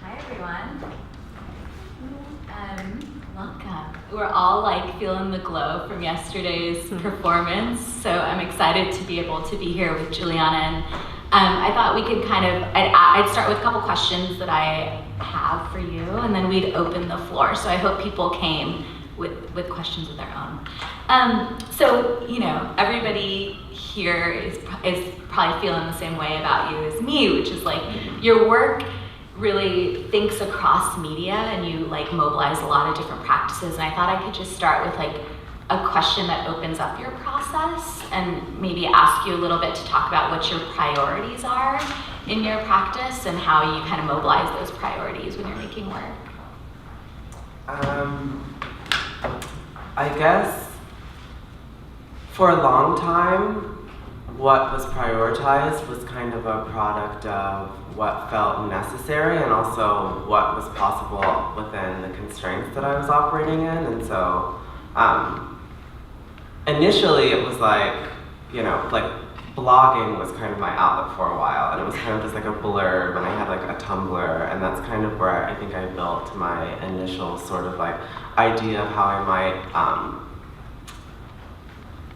Hi everyone. Welcome. We're all like feeling the glow from yesterday's performance, so I'm excited to be able to be here with Juliana. And I thought we could I'd start with a couple questions that I have for you, and then we'd open the floor. So I hope people came with questions of their own. So, you know, everybody here is probably feeling the same way about you as me, which is like your work really thinks across media and you like mobilize a lot of different practices. And I thought I could just start with like a question that opens up your process and maybe ask you a little bit to talk about what your priorities are in your practice and how you kind of mobilize those priorities when you're making work. I guess for a long time, what was prioritized was kind of a product of what felt necessary and also what was possible within the constraints that I was operating in. And so initially it was like, you know, like blogging was kind of my outlet for a while, and it was kind of just like a blurb, and I had like a Tumblr, and that's kind of where I think I built my initial sort of like idea of how I might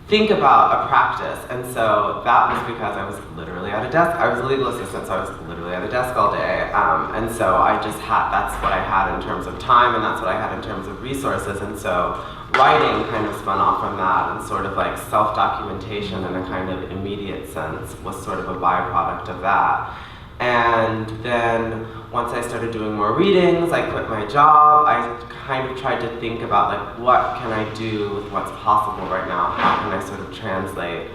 think about a practice. And so that was because I was literally at a desk. I was a legal assistant, so I was literally at a desk all day. And so I just that's what I had in terms of time, and that's what I had in terms of resources. And so writing kind of spun off from that, and sort of like self-documentation in a kind of immediate sense was sort of a byproduct of that. And then once I started doing more readings, I quit my job. I kind of tried to think about like, what can I do with what's possible right now? How can I sort of translate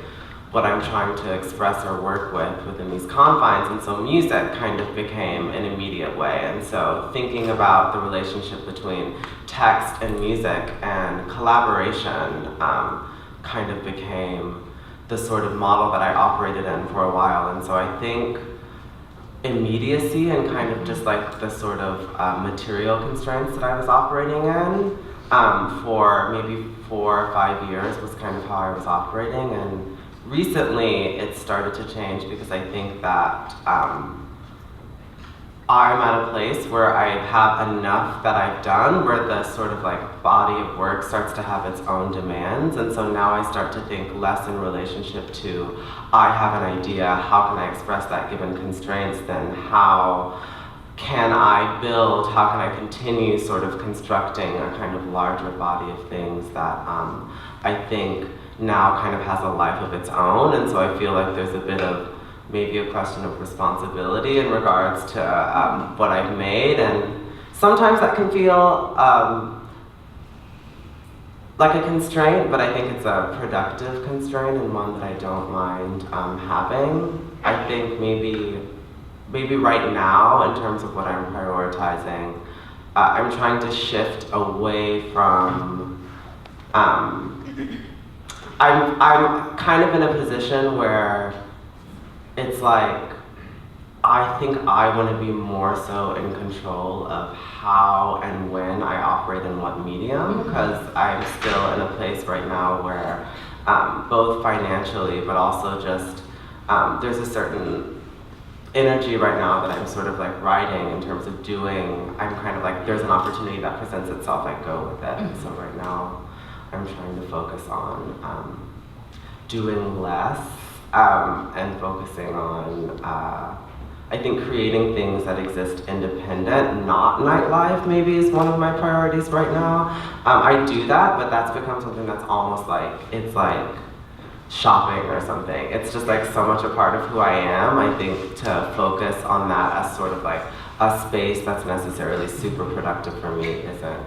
what I'm trying to express or work with within these confines? And so music kind of became an immediate way. And so thinking about the relationship between text and music and collaboration kind of became the sort of model that I operated in for a while. And so I think immediacy and kind of just like the sort of material constraints that I was operating in for maybe 4 or 5 years was kind of how I was operating. And recently it started to change because I think that I'm at a place where I have enough that I've done where the sort of like body of work starts to have its own demands. And so now I start to think less in relationship to I have an idea, how can I express that given constraints, then how can I build, how can I continue sort of constructing a kind of larger body of things that I think now kind of has a life of its own. And so I feel like there's a bit of maybe a question of responsibility in regards to what I've made, and sometimes that can feel like a constraint, but I think it's a productive constraint and one that I don't mind having. I think maybe right now, in terms of what I'm prioritizing, I'm trying to shift away from, I'm kind of in a position where it's like, I think I want to be more so in control of how and when I operate in what medium, because I'm still in a place right now where both financially, but also just there's a certain energy right now that I'm sort of like riding in terms of doing. I'm kind of like, there's an opportunity that presents itself, I go with it. And so right now I'm trying to focus on doing less and focusing on I think creating things that exist independent, not nightlife maybe is one of my priorities right now. I do that, but that's become something that's almost like, it's like shopping or something. It's just like so much a part of who I am. I think to focus on that as sort of like a space that's necessarily super productive for me isn't,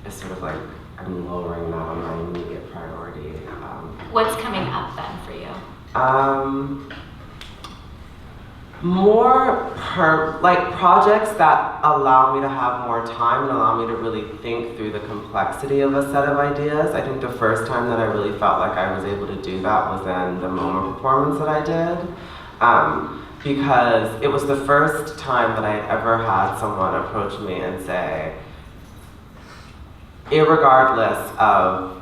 it's sort of like, I'm lowering that on my immediate priority. What's coming up then for you? More like projects that allow me to have more time and allow me to really think through the complexity of a set of ideas. I think the first time that I really felt like I was able to do that was in the MoMA performance that I did. Because it was the first time that I had ever had someone approach me and say, irregardless of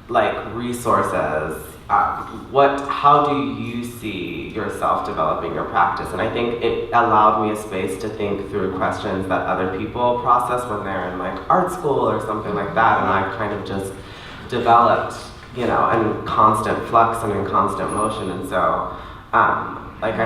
like resources, how do you see yourself developing your practice? And I think it allowed me a space to think through questions that other people process when they're in like art school or something like that, and I've kind of just developed, in constant flux and in constant motion. And so, like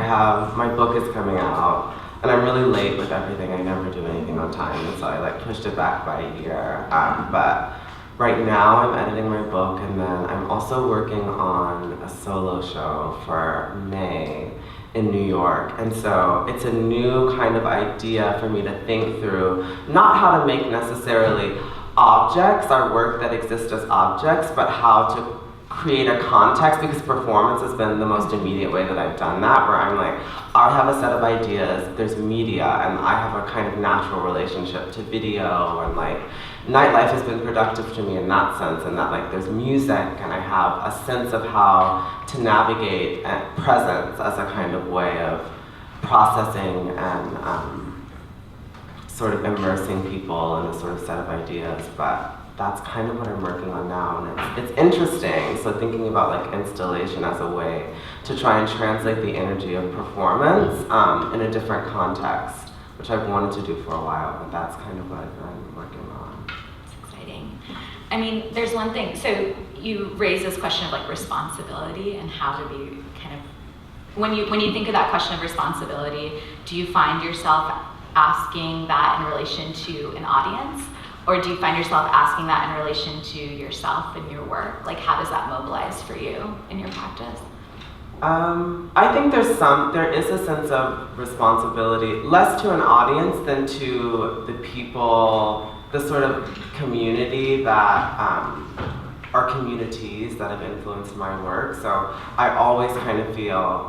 my book is coming out, and I'm really late with everything. I never do anything on time, and so I like pushed it back by a year. But right now I'm editing my book, and then I'm also working on a solo show for May in New York. And so it's a new kind of idea for me to think through, not how to make necessarily objects, our work that exist as objects, but how to create a context, because performance has been the most immediate way that I've done that, where I'm like, I have a set of ideas, there's media, and I have a kind of natural relationship to video, and like, nightlife has been productive to me in that sense, and that like, there's music, and I have a sense of how to navigate presence as a kind of way of processing and sort of immersing people in a sort of set of ideas. But that's kind of what I'm working on now, and it's interesting. So thinking about like installation as a way to try and translate the energy of performance in a different context, which I've wanted to do for a while, but that's kind of what I've been working on. It's exciting. I mean, there's one thing, so you raise this question of like responsibility and how to be kind of, when you think of that question of responsibility, do you find yourself asking that in relation to an audience? Or do you find yourself asking that in relation to yourself and your work? Like, how does that mobilize for you in your practice? I think there is a sense of responsibility, less to an audience than to the people, the sort of community that are communities that have influenced my work. So I always kind of feel,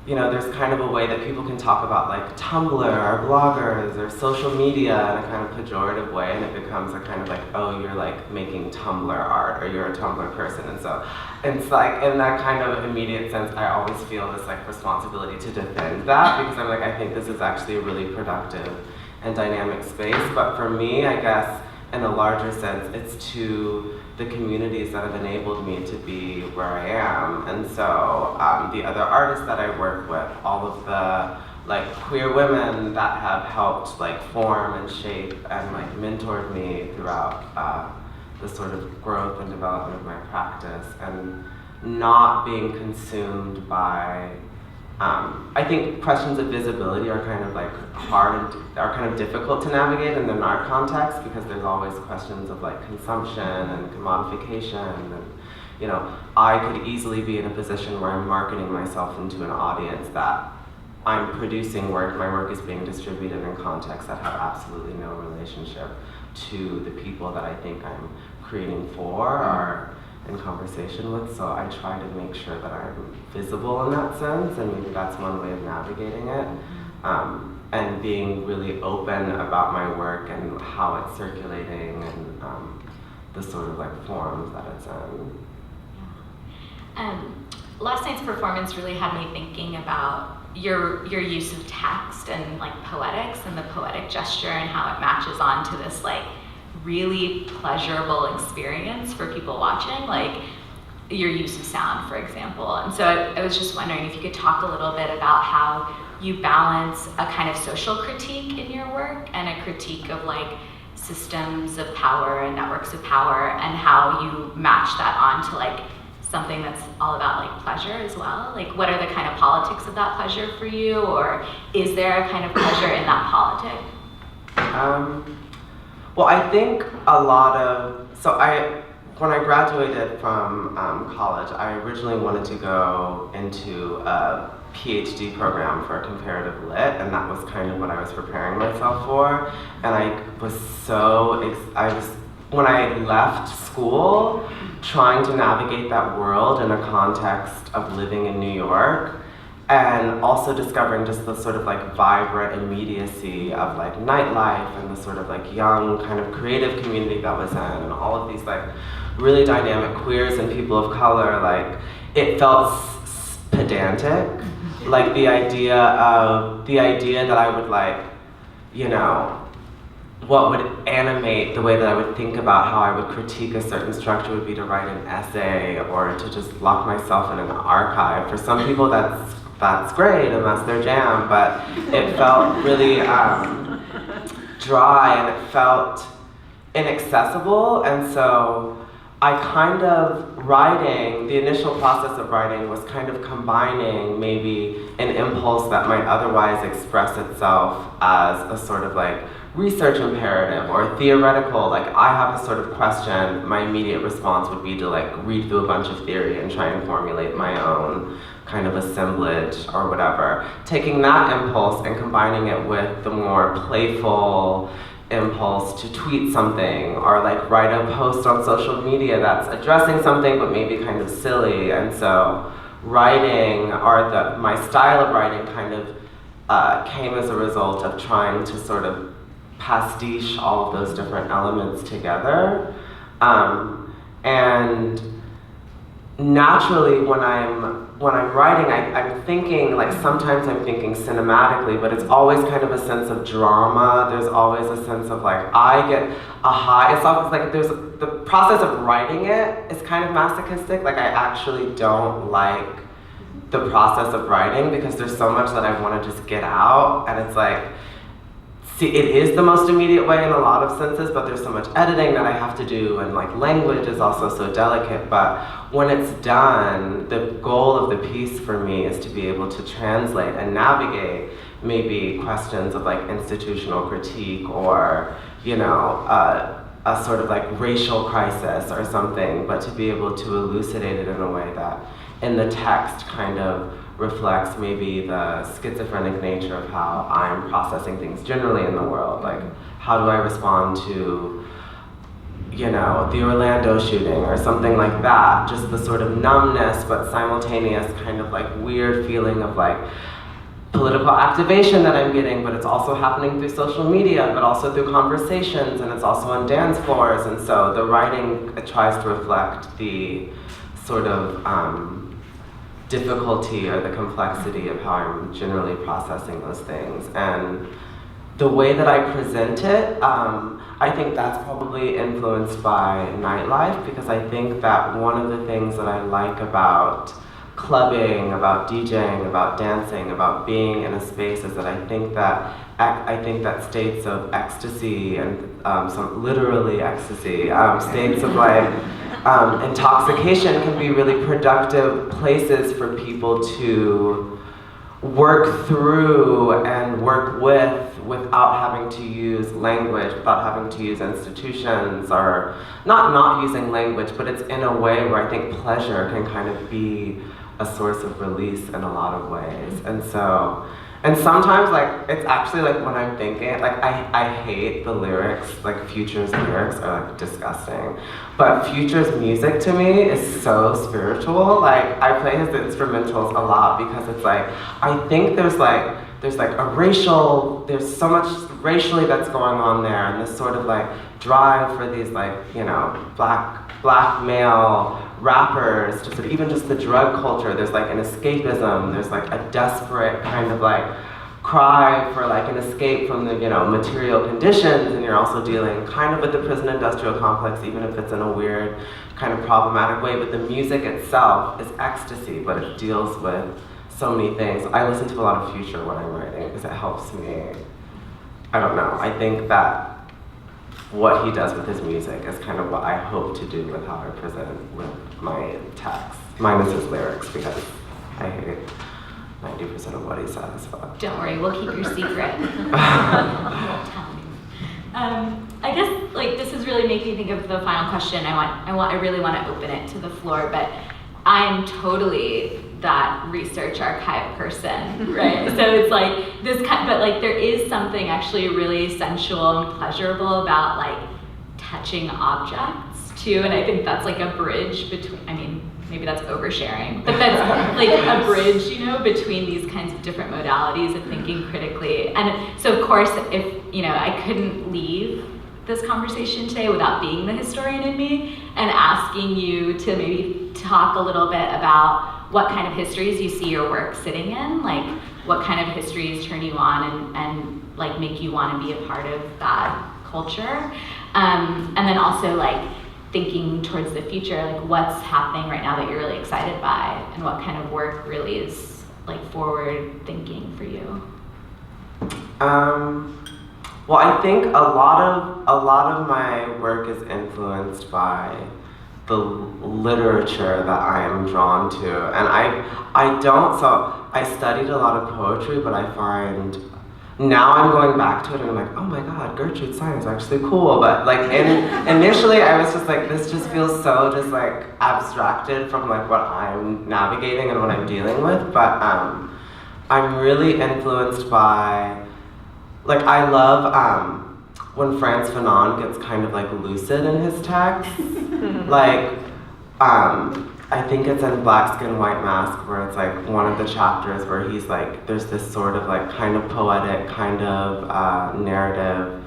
there's kind of a way that people can talk about like Tumblr or bloggers or social media in a kind of pejorative way, and it becomes a kind of like, oh, you're like making Tumblr art, or you're a Tumblr person. And so it's like, in that kind of immediate sense, I always feel this like responsibility to defend that, because I'm like, I think this is actually a really productive and dynamic space. But for me, I guess, in a larger sense, it's to the communities that have enabled me to be where I am. And so the other artists that I work with, all of the like queer women that have helped like form and shape and like mentored me throughout the sort of growth and development of my practice, and not being consumed by I think questions of visibility are kind of like hard and are kind of difficult to navigate in the art context, because there's always questions of like consumption and commodification, and I could easily be in a position where I'm marketing myself into an audience that I'm producing work, my work is being distributed in contexts that have absolutely no relationship to the people that I think I'm creating for or in conversation with. So I try to make sure that I'm visible in that sense, and maybe that's one way of navigating it. And being really open about my work and how it's circulating, and the sort of like forms that it's in. Last night's performance really had me thinking about your use of text and like poetics and the poetic gesture, and how it matches on to this like really pleasurable experience for people watching, like your use of sound, for example. And so I was just wondering if you could talk a little bit about how you balance a kind of social critique in your work and a critique of like systems of power and networks of power, and how you match that on to like something that's all about like pleasure as well. Like, what are the kind of politics of that pleasure for you, or is there a kind of pleasure in that politic? Well, I think when I graduated from college, I originally wanted to go into a PhD program for comparative lit, and that was kind of what I was preparing myself for. And when I left school, trying to navigate that world in a context of living in New York, and also discovering just the sort of like vibrant immediacy of like nightlife and the sort of like young kind of creative community that was in, and all of these like really dynamic queers and people of color, like it felt pedantic. Like the idea that I would like, what would animate the way that I would think about how I would critique a certain structure would be to write an essay or to just lock myself in an archive. For some people that's great and that's their jam, but it felt really dry and it felt inaccessible, and so I kind of the initial process of writing was kind of combining maybe an impulse that might otherwise express itself as a sort of like research imperative or theoretical, like I have a sort of question, my immediate response would be to like read through a bunch of theory and try and formulate my own kind of assemblage or whatever. Taking that impulse and combining it with the more playful impulse to tweet something or like write a post on social media that's addressing something but maybe kind of silly. And so writing, or my style of writing kind of came as a result of trying to sort of pastiche all of those different elements together. And naturally when I'm writing, I'm thinking, like sometimes I'm thinking cinematically, but it's always kind of a sense of drama. There's always a sense of like, I get a high, it's always like the process of writing it is kind of masochistic. Like I actually don't like the process of writing because there's so much that I want to just get out, and it's like, see, it is the most immediate way in a lot of senses, but there's so much editing that I have to do, and like language is also so delicate. But when it's done, the goal of the piece for me is to be able to translate and navigate maybe questions of like institutional critique or, you know, a sort of like racial crisis or something, but to be able to elucidate it in a way that in the text kind of reflects maybe the schizophrenic nature of how I'm processing things generally in the world. Like, how do I respond to, you know, the Orlando shooting or something like that? Just the sort of numbness but simultaneous kind of like weird feeling of like political activation that I'm getting, but it's also happening through social media, but also through conversations, and it's also on dance floors. And so the writing tries to reflect the sort of difficulty or the complexity of how I'm generally processing those things. And the way that I present it, I think that's probably influenced by nightlife, because I think that one of the things that I like about clubbing, about DJing, about dancing, about being in a space is that I think that states of ecstasy and some literally ecstasy, states of like intoxication can be really productive places for people to work through and work with without having to use language, without having to use institutions, or not using language, but it's in a way where I think pleasure can kind of be a source of release in a lot of ways. And sometimes, like, it's actually like when I'm thinking, like, I hate the lyrics, like Future's lyrics are like disgusting. But Future's music to me is so spiritual. Like, I play his instrumentals a lot because it's like, I think there's so much racially that's going on there, and this sort of like drive for these like, you know, black male rappers, even just the drug culture, there's like an escapism, there's like a desperate kind of like cry for like an escape from the, you know, material conditions, and you're also dealing kind of with the prison industrial complex, even if it's in a weird kind of problematic way. But the music itself is ecstasy, but it deals with so many things. I listen to a lot of Future when I'm writing because it helps me. I don't know, I think that what he does with his music is kind of what I hope to do with how I present with my text, minus his lyrics, because I hate 90% of what he says. But. Don't worry, we'll keep your secret. I guess like this is really making me think of the final question. I really want to open it to the floor, but I'm totally that research archive person, right? So it's like this kind, but like there is something actually really sensual and pleasurable about like touching objects too, and I think that's like a bridge between, I mean, maybe that's oversharing, but that's like a bridge, you know, between these kinds of different modalities of thinking critically. And so of course, if, you know, I couldn't leave this conversation today without being the historian in me and asking you to maybe talk a little bit about what kind of histories you see your work sitting in, like what kind of histories turn you on and like make you want to be a part of that culture. And then also like thinking towards the future, like what's happening right now that you're really excited by, and what kind of work really is like forward thinking for you? Well, I think a lot of my work is influenced by the literature that I am drawn to, and I studied a lot of poetry, but I find now I'm going back to it and I'm like, oh my god, Gertrude's sign is actually cool, but like initially I was just like, this just feels so just like abstracted from like what I'm navigating and what I'm dealing with, but I'm really influenced by, like, I love when Frantz Fanon gets kind of like lucid in his text. Like, I think it's in Black Skin, White Mask, where it's like one of the chapters where he's like, there's this sort of like kind of poetic, kind of narrative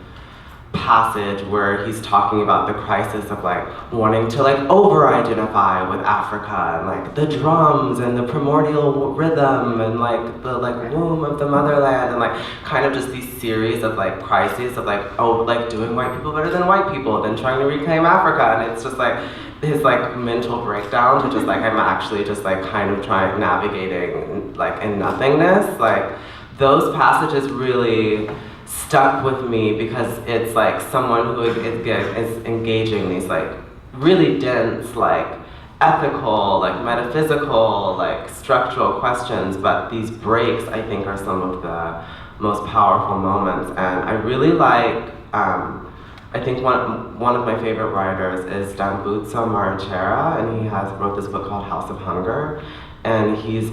passage where he's talking about the crisis of like wanting to like over-identify with Africa and like the drums and the primordial rhythm and like the like womb of the motherland and like kind of just these series of like crises of like, oh, like doing white people better than white people, then trying to reclaim Africa, and it's just like his like mental breakdown to just like I'm actually just like kind of navigating like in nothingness. Like those passages really stuck with me because it's like someone who is engaging these like really dense like ethical, like metaphysical, like structural questions, but these breaks I think are some of the most powerful moments. And I really like, I think one of my favorite writers is Dambutsa Marechera, and he wrote this book called House of Hunger, and he is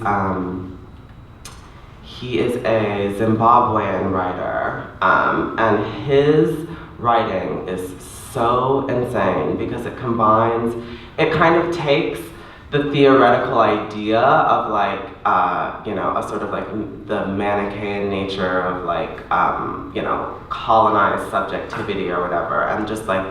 a Zimbabwean writer, and his writing is so insane because it kind of takes the theoretical idea of like, a sort of like the Manichaean nature of like, colonized subjectivity or whatever, and just like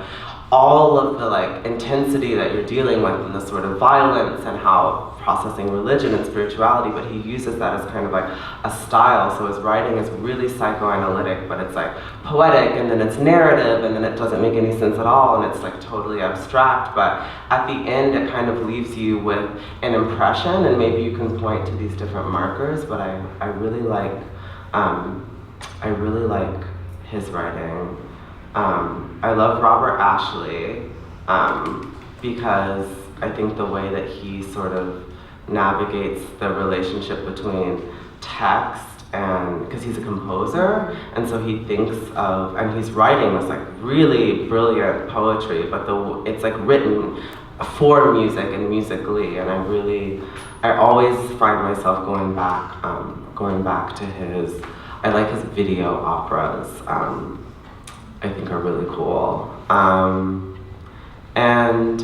all of the like intensity that you're dealing with and the sort of violence and how processing religion and spirituality, but he uses that as kind of like a style. So his writing is really psychoanalytic, but it's like poetic, and then it's narrative, and then it doesn't make any sense at all, and it's like totally abstract, but at the end it kind of leaves you with an impression, and maybe you can point to these different markers, but I really like his writing. I love Robert Ashley because I think the way that he sort of navigates the relationship between text and, because he's a composer, and so he thinks of, and he's writing this like really brilliant poetry, but it's like written for music and musically, and I always find myself going back to I like his video operas. I think are really cool. And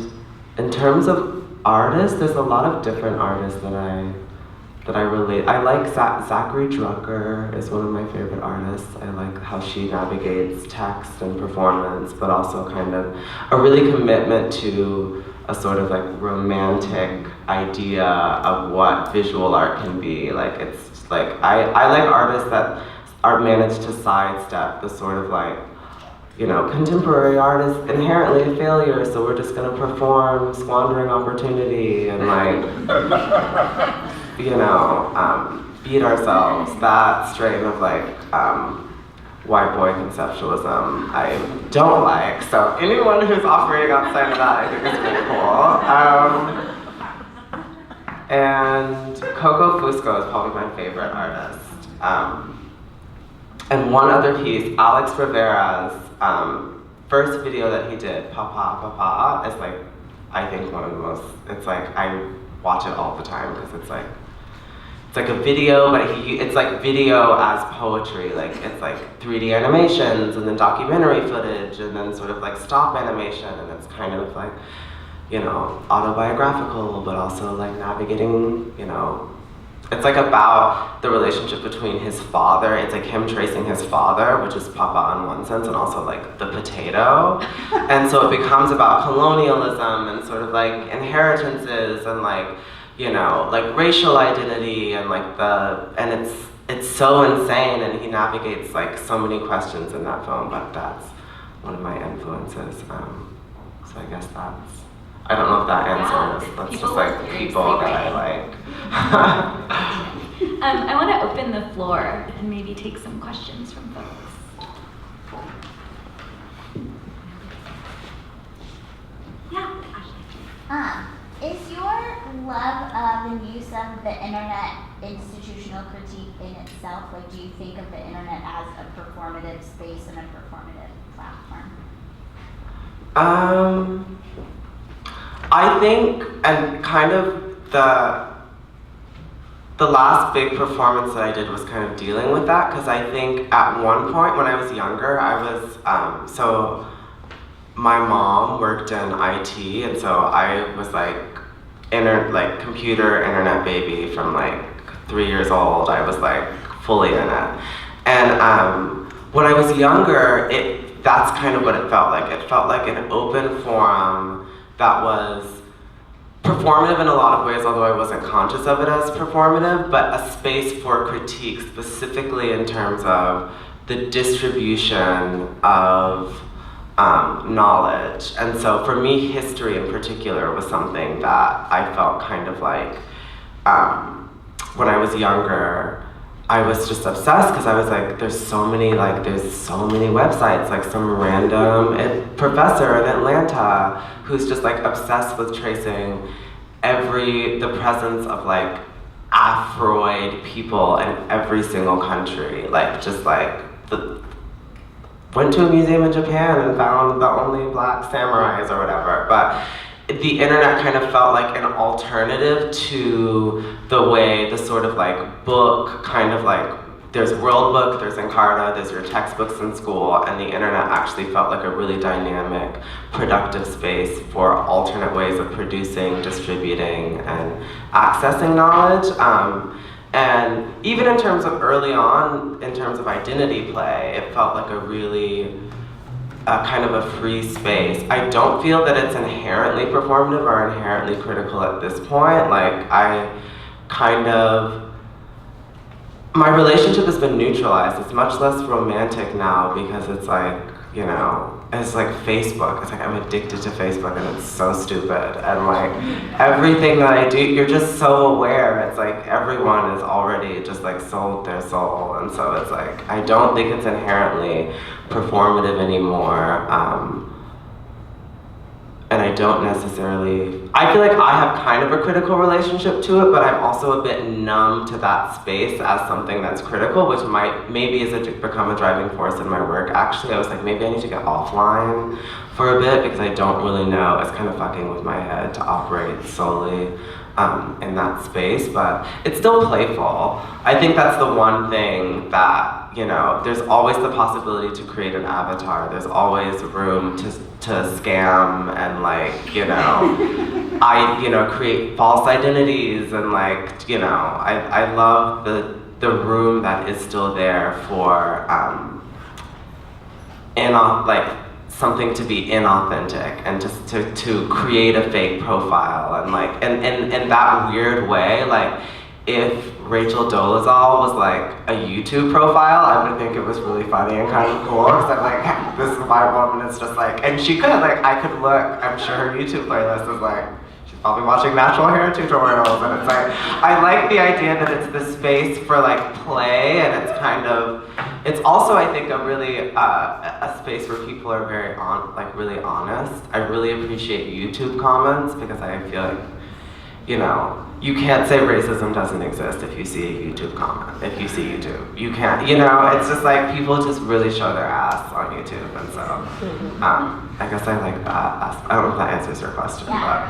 in terms of artists, there's a lot of different artists that I relate. I like Zachary Drucker is one of my favorite artists. I like how she navigates text and performance, but also kind of a really commitment to a sort of like romantic idea of what visual art can be. Like it's just like, I like artists that are managed to sidestep the sort of like, contemporary art is inherently a failure, so we're just gonna perform squandering opportunity and like, beat ourselves. That strain of like white boy conceptualism I don't like. So anyone who's operating outside of that, I think is really cool. And Coco Fusco is probably my favorite artist. And one other piece, Alex Rivera's first video that he did, Papa Papa, is like, I think one of the most, it's like, I watch it all the time because it's like a video, but it's like video as poetry. Like it's like 3D animations and then documentary footage and then sort of like stop animation, and it's kind of like, autobiographical, but also like navigating, it's like about the relationship between his father. It's like him tracing his father, which is Papa in one sense, and also like the potato. And so it becomes about colonialism and sort of like inheritances and like, like racial identity and like and it's so insane, and he navigates like so many questions in that film, but that's one of my influences. So I guess that's, I don't know if that answers. Yeah, That's people just like people that I like. I want to open the floor and maybe take some questions from folks. Yeah, Ashley. Is your love of the use of the internet institutional critique in itself? Like, do you think of the internet as a performative space and a performative platform? I think, and kind of the last big performance that I did was kind of dealing with that, because I think at one point when I was younger, I was, so my mom worked in IT, and so I was like, computer internet baby from like 3 years old. I was like fully in it. And when I was younger, that's kind of what it felt like. It felt like an open forum that was performative in a lot of ways, although I wasn't conscious of it as performative, but a space for critique, specifically in terms of the distribution of knowledge. And so for me, history in particular was something that I felt kind of like, when I was younger, I was just obsessed, because I was like, there's so many websites, like some random professor in Atlanta who's just like obsessed with tracing the presence of like Afroid people in every single country, like just like went to a museum in Japan and found the only black samurais or whatever. But the internet kind of felt like an alternative to the sort of like book, kind of like, there's World Book, there's Encarta, there's your textbooks in school, and the internet actually felt like a really dynamic, productive space for alternate ways of producing, distributing, and accessing knowledge. And even in terms of early on, in terms of identity play, it felt like a really kind of a free space. I don't feel that it's inherently performative or inherently critical at this point. Like, my relationship has been neutralized. It's much less romantic now, because it's like, you know, it's like Facebook. It's like I'm addicted to Facebook, and it's so stupid. And like everything that I do, you're just so aware. It's like everyone is already just like sold their soul. And so it's like, I don't think it's inherently performative anymore. And I don't necessarily, I feel like I have kind of a critical relationship to it, but I'm also a bit numb to that space as something that's critical, which maybe has become a driving force in my work. Actually, I was like, maybe I need to get offline for a bit, because I don't really know. It's kind of fucking with my head to operate solely in that space, but it's still playful. I think that's the one thing that, you know, there's always the possibility to create an avatar. There's always room to scam and like, you know, create false identities, and like, you know, I love the room that is still there for something to be inauthentic, and just to create a fake profile, and like, and in that weird way, like, if Rachel Dolezal was like a YouTube profile, I would think it was really funny and kind of cool, because I'm like, this is my woman, it's just like, and she could, like, I could look, I'm sure her YouTube playlist is like, she's probably watching natural hair tutorials, and it's like, I like the idea that it's the space for like play, and it's kind of, it's also, I think, a really, a space where people are very really honest. I really appreciate YouTube comments, because I feel like, you know, you can't say racism doesn't exist if you see a YouTube comment, if you see YouTube. You can't, you know, it's just like people just really show their ass on YouTube, and so I guess I like that. I don't know if that answers your question, but.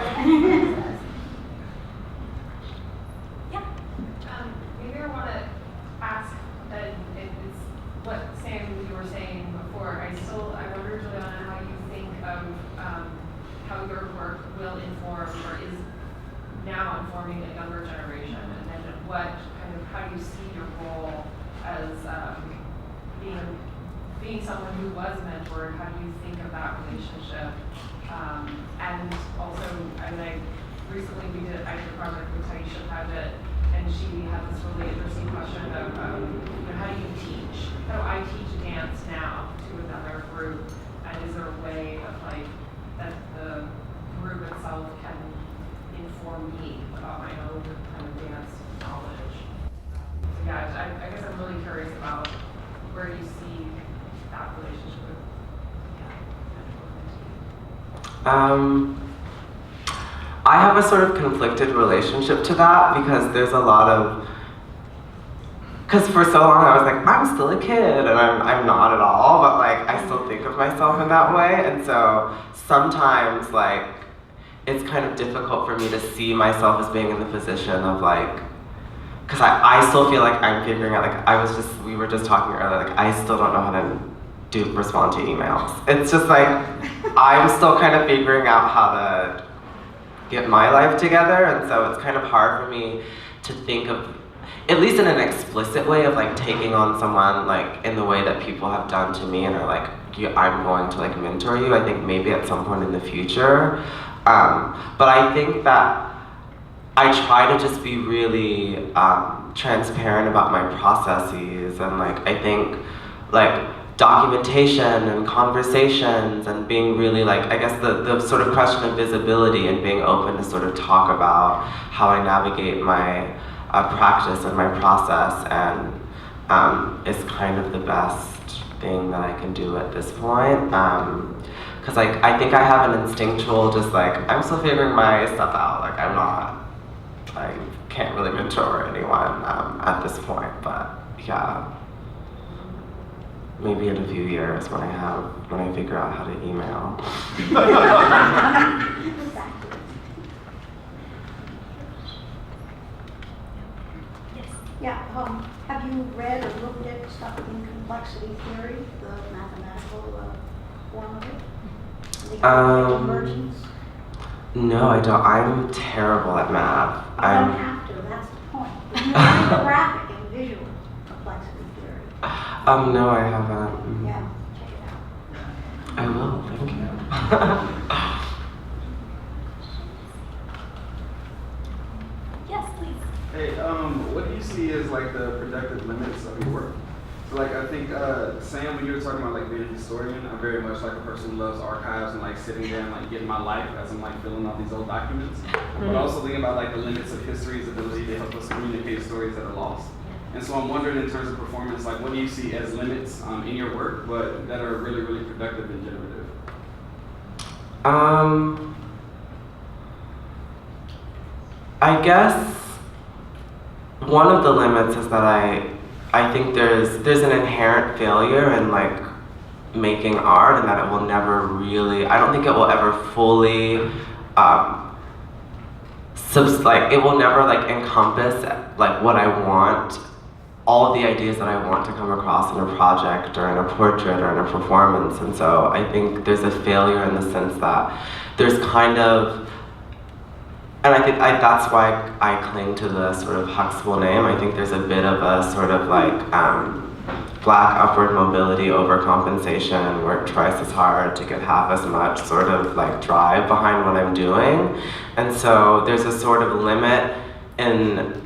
Yeah. Maybe I want to ask that it's what Sam, you were saying before. I wonder, Juliana, how you think of how your work will inform or is now informing a younger generation, and then how do you see your role as being someone who was mentored? How do you think of that relationship? And also, I recently I did a project with Taisha Paget, and she had this really interesting question of how do you teach? How do I teach dance now to another group? And is there a way of like, that the group itself can inform me about my own kind of dance knowledge? So yeah, I guess I'm really curious about where you see that relationship with, I have a sort of conflicted relationship to that because there's a lot of, because for so long I was like, I'm still a kid, and I'm not at all, but like I still think of myself in that way, and so sometimes like it's kind of difficult for me to see myself as being in the position of like, because I still feel like I'm figuring out, like we were just talking earlier, like I still don't know how to respond to emails. It's just like, I'm still kind of figuring out how to get my life together, and so it's kind of hard for me to think of, at least in an explicit way, of like taking on someone like in the way that people have done to me and are like, I'm going to like mentor you. I think maybe at some point in the future. But I think that I try to just be really transparent about my processes, and like I think like documentation and conversations and being really like, I guess the sort of question of visibility and being open to sort of talk about how I navigate my practice and my process, and is kind of the best thing that I can do at this point. Because like I think I have an instinctual just like, I'm still figuring my stuff out, like I can't really mentor anyone at this point, but yeah. Maybe in a few years when I figure out how to email. Yeah, have you read or looked at stuff in complexity theory, the mathematical form of it? The convergence? No, I don't. I'm terrible at math. You don't have to, that's the point. If you learn the graphic and visual complexity theory. No, I haven't. Yeah, check it out. I will, thank you. Yes, please. Hey, what do you see as like the productive limits of your work? So like I think Sam, when you were talking about like being a historian, I'm very much like a person who loves archives and like sitting there and like getting my life as I'm like filling out these old documents. But also thinking about like the limits of history's ability to help us communicate stories that are lost. And so I'm wondering in terms of performance, like what do you see as limits in your work, but that are really, really productive and generative? I guess one of the limits is that I think there's an inherent failure in like making art, and that it will never really, I don't think it will ever fully it will never like encompass like what I want, all of the ideas that I want to come across in a project or in a portrait or in a performance. And so I think there's a failure in the sense that there's kind of, and I think that's why I cling to the sort of Huxtable name. I think there's a bit of a sort of like black upward mobility overcompensation, work twice as hard to get half as much sort of like drive behind what I'm doing. And so there's a sort of limit in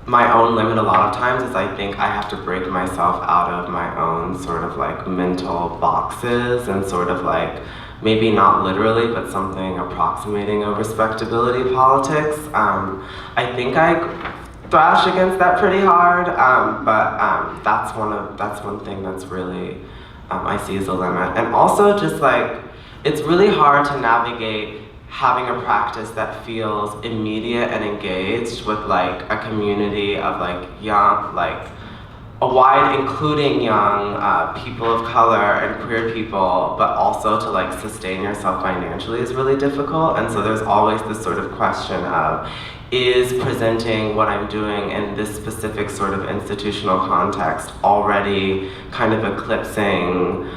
my own limit a lot of times is I think I have to break myself out of my own sort of like mental boxes and sort of like, maybe not literally, but something approximating a respectability politics. I think I thrash against that pretty hard, but that's one thing that's really I see as a limit. And also just like, it's really hard to navigate having a practice that feels immediate and engaged with like a community of like young, like a wide, including young people of color and queer people, but also to like sustain yourself financially is really difficult. And so there's always this sort of question of, is presenting what I'm doing in this specific sort of institutional context already kind of eclipsing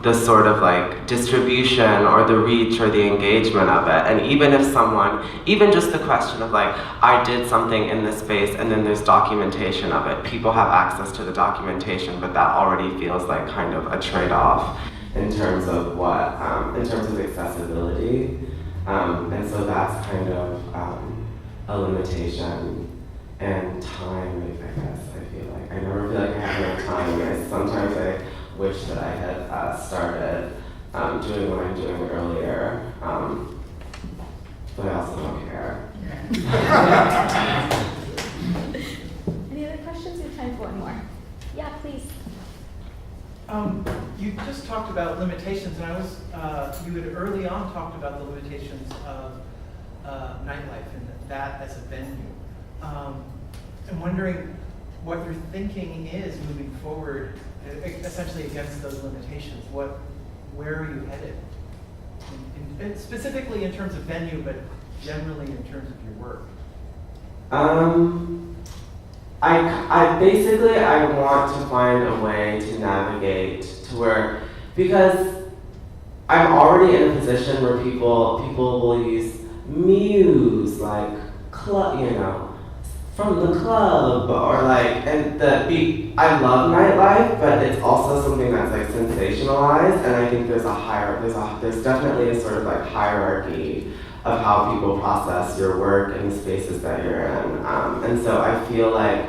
the sort of like distribution or the reach or the engagement of it. And even if someone, even just the question of like, I did something in this space and then there's documentation of it, people have access to the documentation, but that already feels like kind of a trade-off in terms of what, in terms of accessibility. And so that's kind of a limitation. And time, I guess, I feel like. I never feel like I have enough time. Sometimes I wish that I had started doing what I'm doing earlier. But I also don't care. Any other questions? We have time for one more. Yeah, please. You just talked about limitations, and you had early on talked about the limitations of nightlife and that as a venue. I'm wondering what your thinking is moving forward, essentially against those limitations. Where are you headed? And specifically in terms of venue, but generally in terms of your work. I basically want to find a way to navigate to where, because I'm already in a position where people will use muse, like club, from the club, or like, and I love nightlife, but it's also something that's like sensationalized, and I think there's definitely a sort of like hierarchy of how people process your work and the spaces that you're in. And so I feel like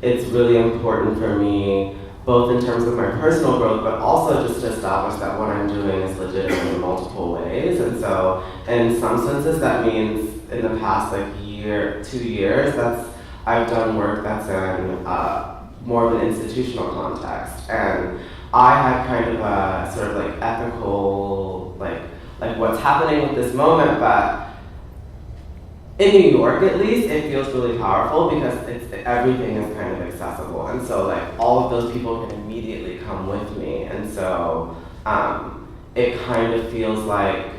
it's really important for me, both in terms of my personal growth, but also just to establish that what I'm doing is legitimate in multiple ways. And so in some senses, that means in the past 2 years, I've done work that's in more of an institutional context. And I had kind of a sort of like ethical, like what's happening with this moment, but in New York at least, it feels really powerful because everything is kind of accessible. And so like all of those people can immediately come with me. And so it kind of feels like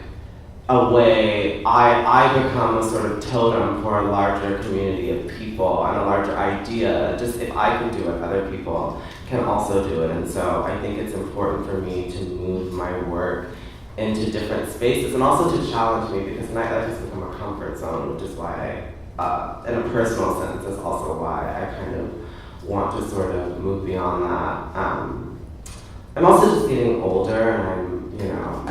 a way I become a sort of totem for a larger community of people and a larger idea. Just if I can do it, other people can also do it. And so I think it's important for me to move my work into different spaces and also to challenge me, because nightlife has become a comfort zone, which is why, in a personal sense, is also why I kind of want to sort of move beyond that. I'm also just getting older, and I'm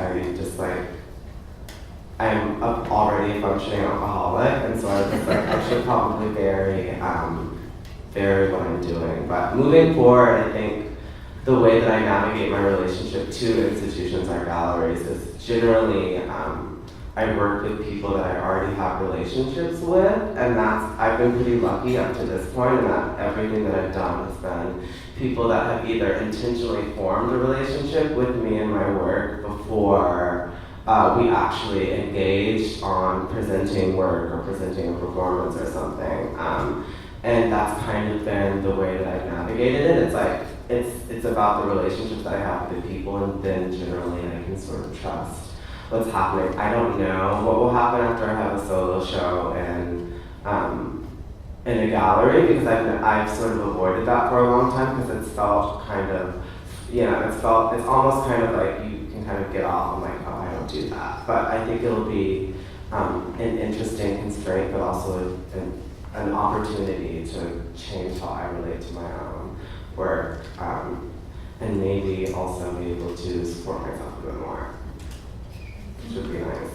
already a functioning alcoholic, and so I was like, I should probably vary what I'm doing. But moving forward, I think the way that I navigate my relationship to institutions or galleries is generally I work with people that I already have relationships with, and I've been pretty lucky up to this point, and that everything that I've done has been people that have either intentionally formed a relationship with me and my work before we actually engaged on presenting work or presenting a performance or something. And that's kind of been the way that I've navigated it. It's like, it's about the relationships that I have with the people, and then generally I can sort of trust what's happening. I don't know what will happen after I have a solo show in a gallery, because I've sort of avoided that for a long time, because it's felt kind of, it's almost kind of like you can kind of get off. I'm like, oh, I don't do that. But I think it'll be an interesting constraint, but also an opportunity to change how I relate to my own work, and maybe also be able to support myself a bit more, which would be nice.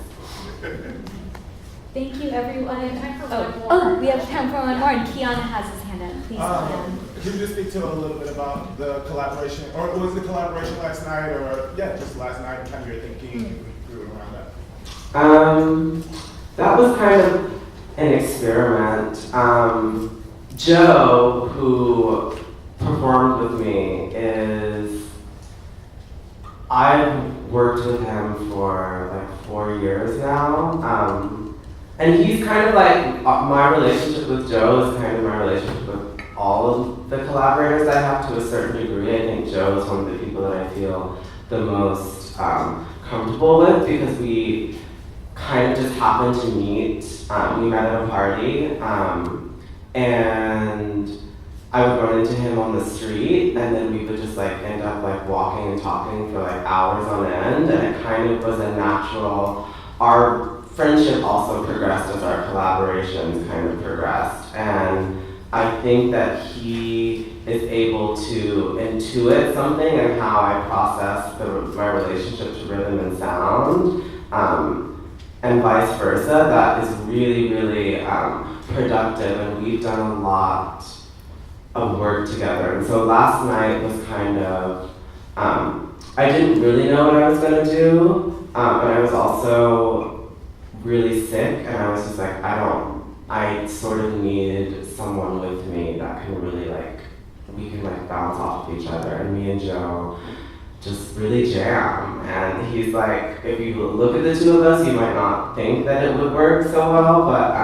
Thank you, everyone. We have time for one more. We have time for one more, and Kiana has his hand up. Please, Kiana. Can you just speak to a little bit about the collaboration, or was the collaboration last night, or just last night, and kind of your thinking around that? That was kind of an experiment. Joe, who performed with me, I've worked with him for like 4 years now. And he's kind of like, my relationship with Joe is kind of my relationship with all of the collaborators I have to a certain degree. I think Joe is one of the people that I feel the most comfortable with, because we kind of just happened to meet. We met at a party, and I would run into him on the street, and then we would just like end up like walking and talking for like hours on end, and it kind of was a natural, our friendship also progressed as our collaborations kind of progressed, and I think that he is able to intuit something in how I process my relationship to rhythm and sound, and vice versa. That is really, really productive, and we've done a lot of work together. And so last night was kind of I didn't really know what I was gonna do, and I was also really sick, and I was just like, I sort of needed someone with me that can really we can bounce off of each other, and me and Joe just really jam. And he's like, if you look at the two of us, you might not think that it would work so well, but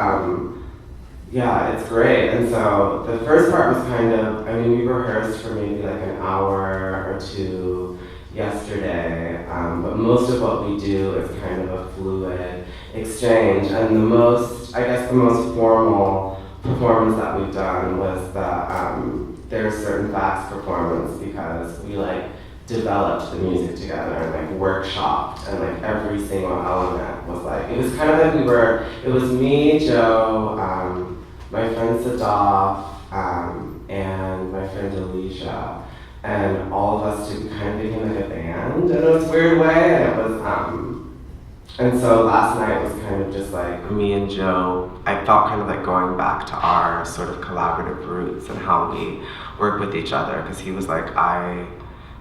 yeah, it's great. And so the first part was we rehearsed for maybe an hour or two yesterday, but most of what we do is kind of a fluid exchange. And the most formal performance that we've done was the There's Certain Facts performance, because we developed the music together and workshopped, and every single element was it was kind of it was me, Joe, my friend Sadaf, and my friend Alicia, and all of us kind of became a band in a weird way, and it was and so last night was kind of just me and Joe. I felt kind of going back to our sort of collaborative roots and how we work with each other, because he was I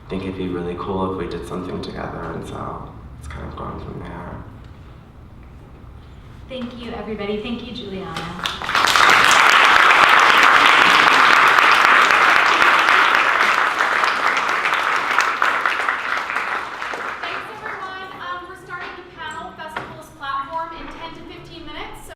think it'd be really cool if we did something together, and so it's kind of going from there. Thank you, everybody. Thank you, Juliana.